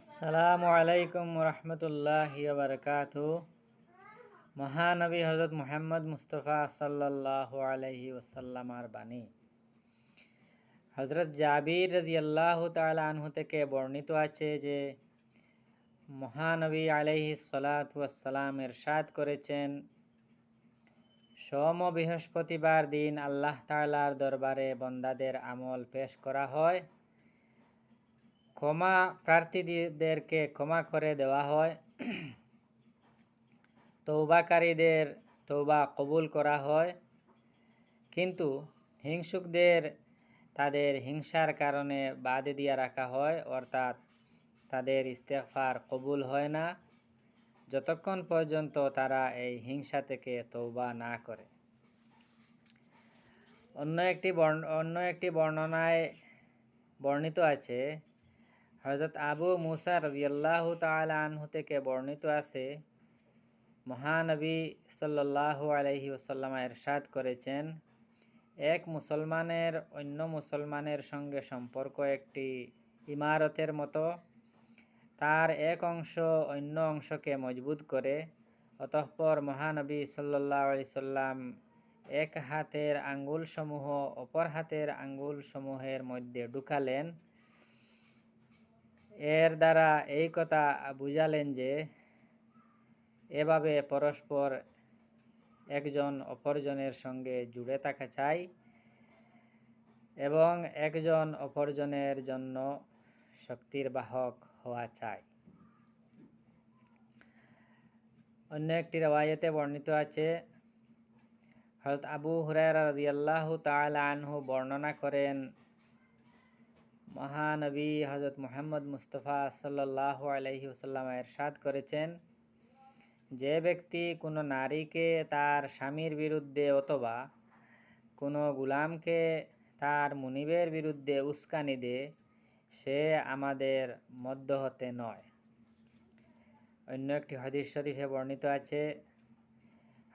আসসালামু আলাইকুম রহমতুল্লাহি বারকাতু। মহানবী হজরত মুহাম্মদ মুস্তফা সাল্লাল্লাহু আলাইহি ওয়াসাল্লামার বাণী। হজরত জাবির রাদিয়াল্লাহু তাআলা আনহু থেকে বর্ণিত আছে যে মহানবী আলাইহিস সালাতু ওয়াসসালাম ইরশাদ করেছেন, সোম ও বৃহস্পতিবার দিন আল্লাহ তাআলার দরবারে বন্দাদের আমল পেশ করা হয়। ক্ষমা প্রার্থীদেরকে ক্ষমা করে দেওয়া হয়, তৌবাকারীদের তৌবা কবুল করা হয়, কিন্তু হিংসুকদের তাদের হিংসার কারণে বাদ দিয়ে রাখা হয়, অর্থাৎ তাদের ইস্তেগফার কবুল হয় না যতক্ষণ পর্যন্ত তারা এই হিংসা থেকে তৌবা না করে। অন্য একটি বর্ণনায় বর্ণিত আছে, হযরত আবু মুসা রাদিয়াল্লাহু তাআলা আনহু থেকে বর্ণিত আছে, মহানবী সাল্লাল্লাহু আলাইহি ওয়াসাল্লাম ইরশাদ করেছেন, এক মুসলমানের অন্য মুসলমানের সঙ্গে সম্পর্ক একটি ইমারতের মতো। তার এক অংশ অন্য অংশকে মজবুত করে। অতঃপর মহানবী সাল্লাল্লাহু আলাইহি সাল্লাম এক হাতের আঙ্গুলসমূহ অপর হাতের আঙ্গুলসমূহের মধ্যে ঢুকালেন। এর দ্বারা এই কথা বুঝালেন যে এভাবে পরস্পর একজন অপরজনের সঙ্গে জুড়ে থাকা চাই এবং একজন অপরজনের জন্য শক্তির বাহক হওয়া চাই। অন্য একটি রওয়ায়েতে বর্ণিত আছে, হযরত আবু হুরায়রা রাদিয়াল্লাহু তাআলা আনহু বর্ণনা করেন, মহানবী হযরত মুহাম্মদ মুস্তফা সাল্লাল্লাহু আলাইহি ওয়াসাল্লাম ইরশাদ করেছেন, যে ব্যক্তি কোনো নারীকে তার স্বামীর বিরুদ্ধে অথবা কোনো গোলামকে তার মুনিবের বিরুদ্ধে উস্কানি দেয়, সে আমাদের মধ্য হতে নয়। অন্য একটি হাদিস শরীফে বর্ণিত আছে,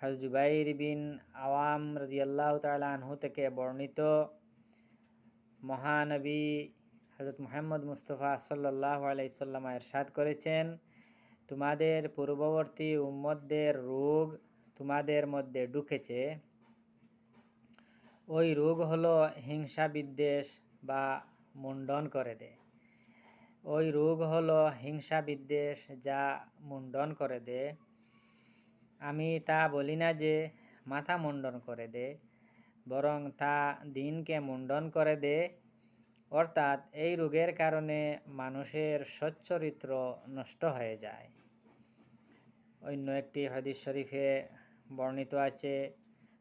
হযরত জুবাইর বিন আওয়াম রাদিয়াল্লাহু তাআলা আনহু থেকে বর্ণিত, মহানবী হযরত মুহাম্মদ মুস্তফা সাল্লাল্লাহু আলাইহি সাল্লাম ইরশাদ করেছেন, তোমাদের পূর্ববর্তী উম্মতদের রোগ তোমাদের মধ্যে ঢুকেছে। ওই রোগ হলো হিংসা বিদ্বেষ বা মুণ্ডন করে দেয়। ওই রোগ হলো হিংসা বিদ্বেষ যা মুণ্ডন করে দেয়। আমি তা বলি না যে মাথা মুণ্ডন করে দেয়, বরং তা দিনকে মুণ্ডন করে দেয়, অর্থাৎ এই রোগের কারণে মানুষের সচ্চরিত্র নষ্ট হয়ে যায়। অন্য একটি হাদিস শরীফে বর্ণিত আছে,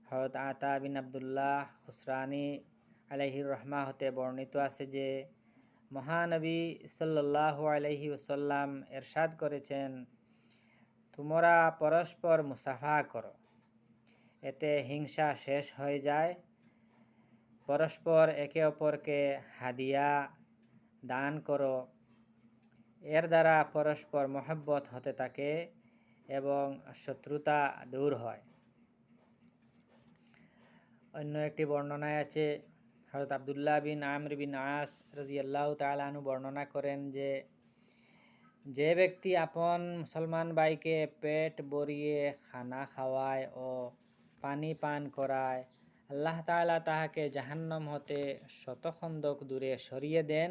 হযরত আতা বিন আব্দুল্লাহ খুসরানি আলাইহির রহমা হতে বর্ণিত আছে যে মহানবী সাল্লাল্লাহু আলাইহি ওয়াসাল্লাম ইরশাদ করেছেন, তোমরা পরস্পর মুসাফা করো, এতে হিংসা শেষ হয়ে যায়। পরস্পর একে অপরকে হাদিয়া দান করো, এর দ্বারা পরস্পর মহব্বত হতে থাকে এবং শত্রুতা দূর হয়। অন্য একটি বর্ণনায় আছে, হযরত আব্দুল্লাহ বিন আমর বিন আস রাদিয়াল্লাহু তাআলা আনহু বর্ণনা করেন যে ব্যক্তি আপন মুসলমান ভাইকে পেট ভরিয়ে খানা খাওয়ায় ও পানি পান করায়, আল্লাহ তাআলা তাহাকে জাহান্নাম হতে 100 খন্দক দূরে সরিয়ে দেন।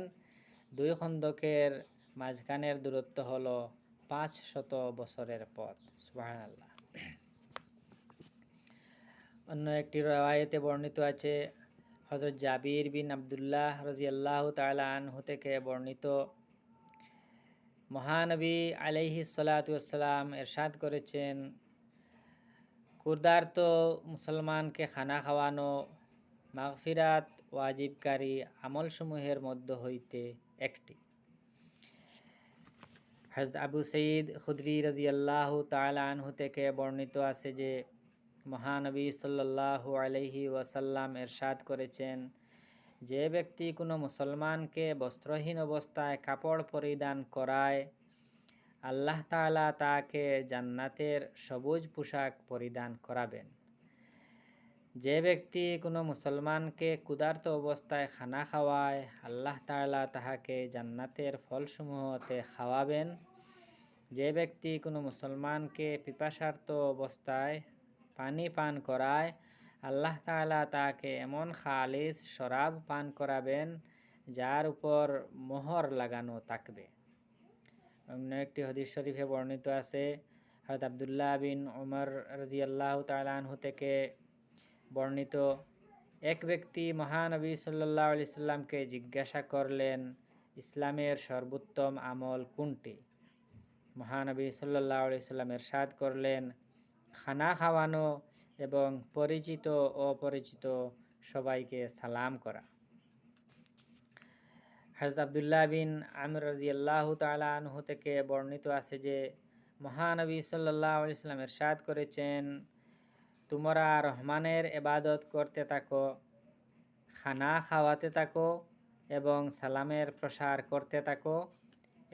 2 খন্দকের মাঝখানের দূরত্ব হলো 500 বছরের পথ। সুবহানাল্লাহ। অন্য একটি রওয়ায়েতে বর্ণিত আছে, হযরত জাবির বিন আব্দুল্লাহ রাদিয়াল্লাহু তাআলা আনহু থেকে বর্ণিত, মহানবী আলাইহিস সালাতু ওয়াসসালাম ইরশাদ করেছেন, ক্ষুধার্ত মুসলমানকে খানা খাওয়ানো মাগফিরাত ওয়াজিবকারী আমলসমূহের মধ্য হইতে একটি। হযরত আবু সঈদ খুদরি রাদিয়াল্লাহু তাআলা আনহু থেকে বর্ণিত আছে যে মহানবী সাল্লাল্লাহু আলাইহি ওয়াসাল্লাম ইরশাদ করেছেন, যে ব্যক্তি কোনো মুসলমানকে বস্ত্রহীন অবস্থায় কাপড় পরিধান করায়, আল্লাহ তাআলা তাকে জান্নাতের সবুজ পোশাক পরিধান করাবেন। যে ব্যক্তি কোনো মুসলমানকে ক্ষুধার্ত অবস্থায় খানা খাওয়ায়, আল্লাহ তাআলা তাহাকে জান্নাতের ফলসমূহতে খাওয়াবেন। যে ব্যক্তি কোনো মুসলমানকে পিপাসার্ত অবস্থায় পানি পান করায়, আল্লাহ তাআলা তাকে এমন খালিস শরাব পান করাবেন যার উপর মোহর লাগানো থাকবে। অন্য একটি হাদিস শরীফে বর্ণিত আছে, হযরত আব্দুল্লাহ বিন উমর রাদিয়াল্লাহু তাআলা আনহু থেকে বর্ণিত, এক ব্যক্তি মহানবী সাল্লাল্লাহু আলাইহি সাল্লামকে জিজ্ঞাসা করলেন, ইসলামের সর্বোত্তম আমল কোনটি? মহানবী সাল্লাল্লাহু আলাইহি সাল্লাম ইরশাদ করলেন, খানা খাওয়ানো এবং পরিচিত অপরিচিত সবাইকে সালাম করা। হযরত আব্দুল্লাহ বিন আমর রাদিয়াল্লাহু তাআলা আনহু থেকে বর্ণিত আছে যে মহানবী সাল্লাল্লাহু আলাইহি সাল্লাম ইরশাদ করেছেন, তোমরা রহমানের ইবাদত করতে থাকো, খানা খাওয়াতে থাকো এবং সালামের প্রসার করতে থাকো।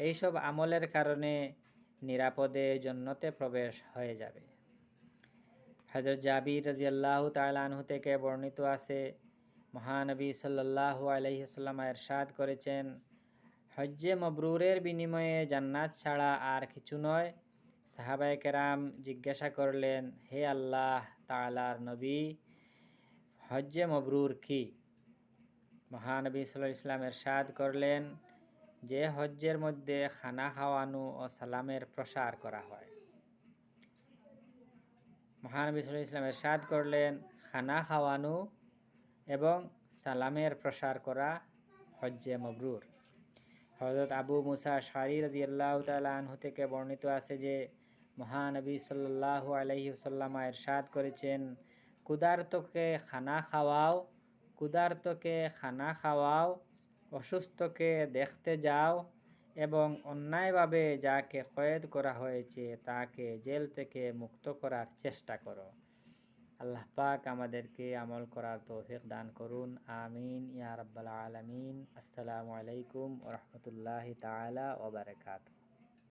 এইসব আমলের কারণে নিরাপদে জান্নাতে প্রবেশ হয়ে যাবে। হযরত জাবির রাদিয়াল্লাহু তাআলা আনহু থেকে বর্ণিত আছে, মহানবী সাল্লাল্লাহু আলাইহি ওয়াসাল্লাম ইরশাদ করেছেন, হজ্জে মাবরুরের বিনিময়ে জান্নাত ছাড়া আর কিছু নয়। সাহাবায়ে কেরাম জিজ্ঞাসা করলেন, হে আল্লাহ তাআলার নবী, হজ্জে মাবরুর কি? মহানবী সাল্লাল্লাহু আলাইহি ওয়াসাল্লাম ইরশাদ করলেন, যে হজ্জের মধ্যে খানা খাওয়ানো ও সালামের প্রসার করা হয়। মহানবী সাল্লাল্লাহু আলাইহি ওয়াসাল্লাম ইরশাদ করলেন, খানা খাওয়ানো এবং সালামের প্রসার করা হজ্জে মাবরুর। হযরত আবু মুসা আশআরী রাদিয়াল্লাহু তাআলা আনহু থেকে বর্ণিত আছে যে মহানবী সাল্লাল্লাহু আলাইহি ওয়াসাল্লাম ইরশাদ করেছেন, ক্ষুধার্তকে খানা খাওয়াও, ক্ষুধার্তকে খানা খাওয়াও, অসুস্থকে দেখতে যাও এবং অন্যায়ভাবে যাকে কয়েদ করা হয়েছে তাকে জেল থেকে মুক্ত করার চেষ্টা করো। আল্লাহ পাক আমাদেরকে আমল করার তৌফিক দান করুন। আমিন ইয়া রাব্বাল আলামিন। আসসালামু আলাইকুম ওয়া রাহমাতুল্লাহি তাআলা ওয়া বারাকাতুহু।